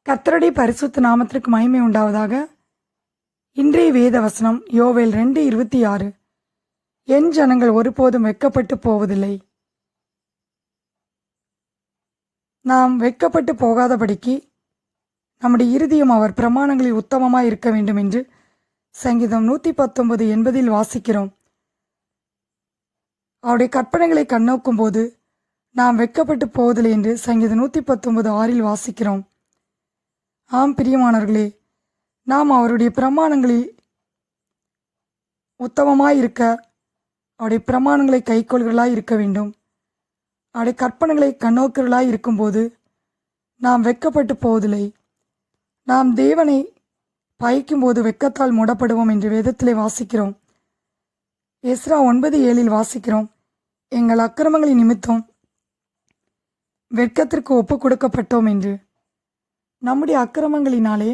கர்த்தருடைய பரிசுத்த நாமத்திற்கு மகிமை உண்டாவதாக. இன்றைய வேத வசனம் யோவேல் 2:26. என் ஜனங்கள் ஒருபோதும் வெட்கப்பட்டு போவதில்லை. நாம் வெட்கப்பட்டு போகாதபடிக்கு நம்முடைய இருதயம் அவர் பிரமாணங்களில் உத்தமமாய் இருக்க வேண்டும் என்று சங்கீதம் 119:80 வாசிக்கிறோம். அவருடைய கற்பனைகளை கண்ணோக்கும் போது நாம் வெட்கப்பட்டு போவதில்லை என்று சங்கீதம் 119:6 வாசிக்கிறோம். ஆம் பிரியமானவர்களே, நாம் அவருடைய பிரமாணங்களில் உத்தமமாயிருக்க அவருடைய பிரமாணங்களை கைக்கொள்களாய் இருக்க வேண்டும். அவருடைய கற்பனைகளை கண்ணோக்கர்களாய் இருக்கும்போது நாம் வெட்கப்பட்டு போவதில்லை. நாம் தேவனை பயக்கும்போது வெட்கத்தால் மூடப்படுவோம் என்று வேதத்திலே வாசிக்கிறோம். எஸ்ரா 9:7 வாசிக்கிறோம், எங்கள் அக்கிரமங்களின் நிமித்தம் வெட்கத்திற்கு ஒப்பு கொடுக்கப்பட்டோம் என்று. நம்முடைய அக்கிரமங்களினாலே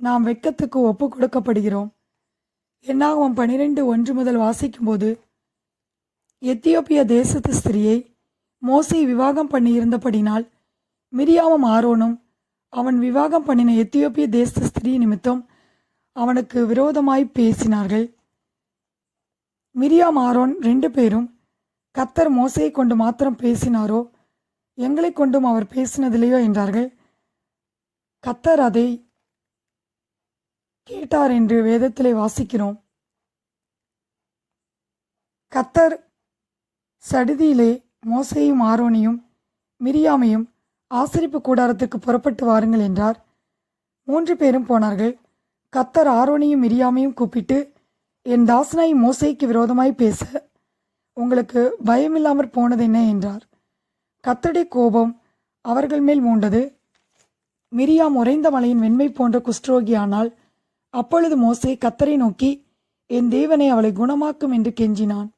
நாம் வெட்கத்துக்கு ஒப்பு கொடுக்கப்படுகிறோம். என்னாகமம் 12:1 முதல் வாசிக்கும்போது, எத்தியோப்பிய தேசத்து ஸ்திரியை மோசே விவாகம் பண்ணியிருந்தபடினால் மிரியாமும் ஆரோனும் அவன் விவாகம் பண்ணின எத்தியோப்பிய தேச ஸ்திரீ நிமித்தம் அவனுக்கு விரோதமாய் பேசினார்கள். மிரியாம் ஆரோன் 2 பேரும், கர்த்தர் மோசையை கொண்டு மாத்திரம் பேசினாரோ, எங்களை கொண்டும் அவர் பேசினதில்லையோ என்றார்கள். கர்த்தர் அதை கேட்டார் என்று வேதத்திலே வாசிக்கிறோம். கர்த்தர் சடிதியிலே மோசேயும் ஆரோனையும் மிரியாமையும் ஆசரிப்பு கூடாரத்திற்கு புறப்பட்டு வாருங்கள் என்றார். 3 பேரும் போனார்கள். கர்த்தர் ஆரோனையும் மிரியாமையும் கூப்பிட்டு, என் தாசனாய் மோசேக்கு விரோதமாய் பேச உங்களுக்கு பயமில்லாமற் போனதென்ன என்றார். கர்த்தருடைய கோபம் அவர்கள் மேல் மூண்டது. மிரியாம் உறைந்த மலையின் வெண்மை போன்ற குஷ்டரோகியானால். அப்பொழுது மோசே கர்த்தரை நோக்கி, என் தேவனை அவளை குணமாக்கும் என்று கெஞ்சினான்.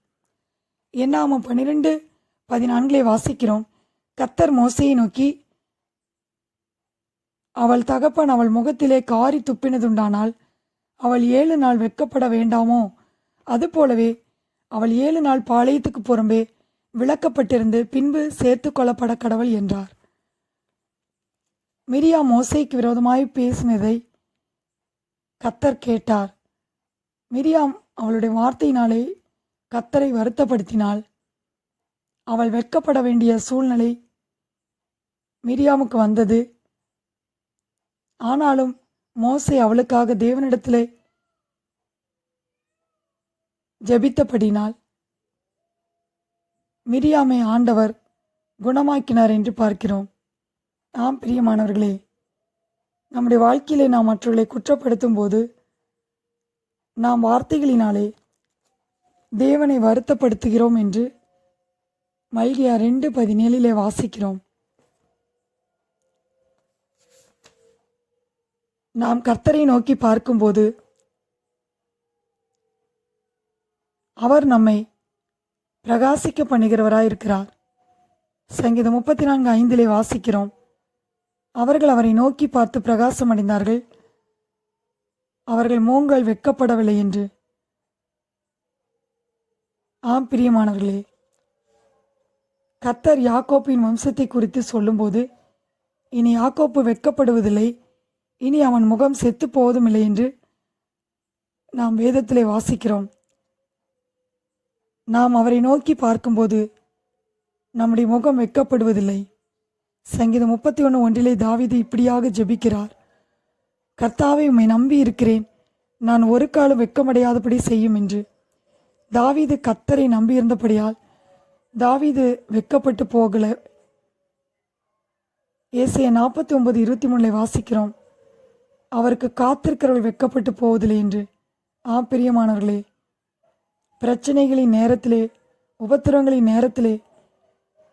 என்னாகமம் 12:14 வாசிக்கிறோம், கர்த்தர் மோசேயை நோக்கி, அவள் தகப்பன் அவள் முகத்திலே காரி துப்பினதுண்டானால் அவள் 7 நாள் வெட்கப்பட வேண்டாமோ? அதுபோலவே அவள் 7 நாள் பாளையத்துக்கு புறம்பே விளக்கப்பட்டிருந்து பின்பு சேர்த்து கொள்ளப்பட கடவுள் என்றார். மிரியாம் மோசேக்கு விரோதமாய் பேசினதை கர்த்தர் கேட்டார். மிரியாம் அவளுடைய வார்த்தையினாலே கர்த்தரை வருத்தப்படுத்தினாள். அவள் வெட்கப்பட வேண்டிய சூழ்நிலை மிரியாமுக்கு வந்தது. ஆனாலும் மோசே அவளுக்காக தேவனிடத்திலே ஜெபித்தபடினால் மிரியாமை ஆண்டவர் குணமாக்கினார் என்று பார்க்கிறோம். ஆம் பிரியமானவர்களே, நம்முடைய வாழ்க்கையிலே நாம் மற்றவர்களை குற்றப்படுத்தும் போது நாம் வார்த்தைகளினாலே தேவனை வருத்தப்படுத்துகிறோம் என்று மல்கியா 2:17 வாசிக்கிறோம். நாம் கர்த்தரை நோக்கி பார்க்கும்போது அவர் நம்மை பிரகாசிக்க பண்ணுகிறவராயிருக்கிறார். சங்கீதம் 34:5 வாசிக்கிறோம், அவர்கள் அவரை நோக்கி பார்த்து பிரகாசம் அடைந்தார்கள், அவர்கள் மூங்கள் வெட்கப்படவில்லை என்று. ஆம் பிரியமானவர்களே, கர்த்தர் யாக்கோப்பின் வம்சத்தை குறித்து சொல்லும்போது, இனி யாக்கோப்பு வெட்கப்படுவதில்லை, இனி அவன் முகம் செத்து போவதும் இல்லை என்று நாம் வேதத்திலே வாசிக்கிறோம். நாம் அவரை நோக்கி பார்க்கும்போது நம்முடைய முகம் வெட்கப்படுவதில்லை. சங்கீதம் 31:1 தாவீது இப்படியாக ஜெபிக்கிறார், கர்த்தாவே உம்மை நம்பி இருக்கிறேன், நான் ஒரு காலம் வெட்கமடையாதபடி செய்யும் என்று. தாவீது கர்த்தரை நம்பியிருந்தபடியால் தாவீது வெட்கப்பட்டு போகல. ஏசாயா 49:23 வாசிக்கிறோம், அவருக்கு காத்திருக்கிறவர்கள் வெட்கப்பட்டு போவதில்லை என்று. ஆம் பிரியமானவர்களே, பிரச்சனைகளின் நேரத்திலே, உபத்திரவங்களின் நேரத்திலே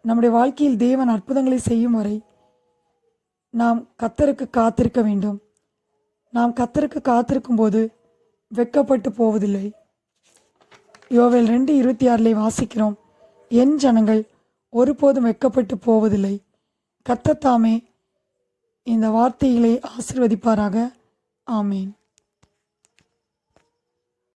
நம்முடைய வாழ்க்கையில் தேவன் அற்புதங்களை செய்யும் வரை நாம் கர்த்தருக்கு காத்திருக்க வேண்டும். நாம் கர்த்தருக்கு காத்திருக்கும் போது வெட்கப்பட்டு போவதில்லை. யோவேல் 2:26 வாசிக்கிறோம், என் ஜனங்கள் ஒருபோதும் வெட்கப்பட்டு போவதில்லை. கர்த்தர் தாமே இந்த வார்த்தைகளை ஆசீர்வதிப்பாராக. ஆமேன்.